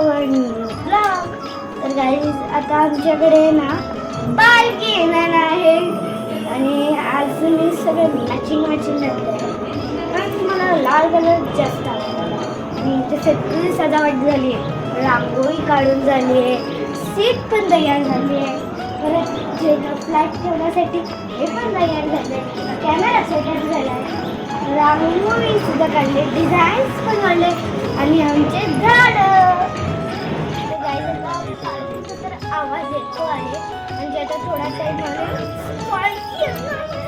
Blog. तर guys आता आमच्याकडे ना पालखी येणार आहे आणि आज मी सगळं मॅचिंग घातलं आहे. पण मला लाल कलर जास्त आवडला आणि इथे सगळी सजावट झाली आहे, रांगोळी काढून झाली आहे, सीट पण तयार झाली आहे, परत जे फ्लॅट ठेवण्यासाठी हे पण तयार झाले, कॅमेरा सेटअप झाला आहे, रांगोळी सुद्धा काढले, डिझाईन्स पण काढले आणि आमचे झाडं. तर आवाज येतो आहे म्हणजे आता थोडा टाइम पालखी येणार आहे.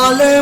आले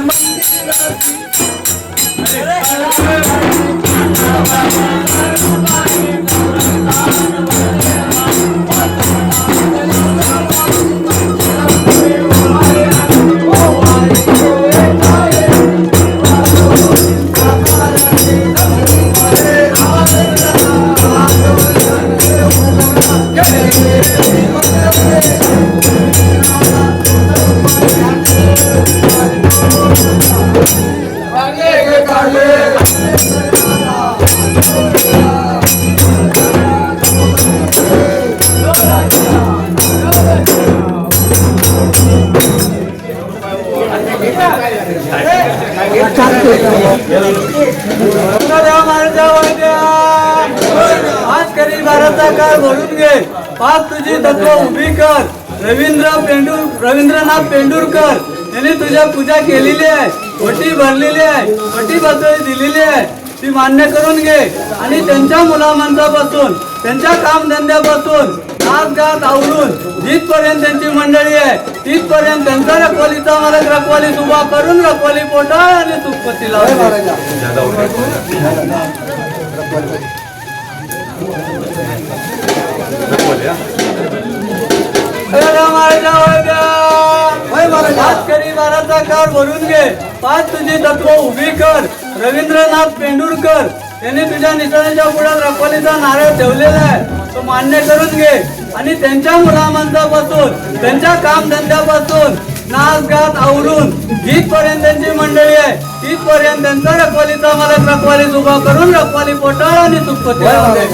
आज करी भारताचा काळ भरून घे, पाच तुझी तत्व उभी कर. रवींद्रनाथ पेंडुरकर यांनी तुझ्या पूजा केलेली आहे, वटी भरलेली आहे, वटी बसवली दिलेली आहे, ती मान्य करून घे. आणि त्यांच्या मुलामांचापासून, त्यांच्या कामधंद्यापासून, नाच गात आवरून जिथपर्यंत त्यांची मंडळी आहे तिथपर्यंत त्यांचा रखवालीचा मालक रखवाली उभा करून रखवाली पोटा आणि सुखपती लावले. करी बाराचा काळ भरून घे, पाच तुझी तत्व उभी कर. रवींद्रनाथ पेंडुरकर यांनी तुझ्या निशाण्याच्या पुढ्यात रखवालीचा नारळ ठेवलेला आहे, तो मान्य करून घे. आणि त्यांच्या मुलामांचापासून, त्यांच्या कामधंद्यापासून, नाच गात आवरून जिथपर्यंत त्यांची मंडळी आहे तिथपर्यंत त्यांचा रखवालीचा मालक रखवाली उभा करून रखवाली पोटाळ आणि सुखपती लावले.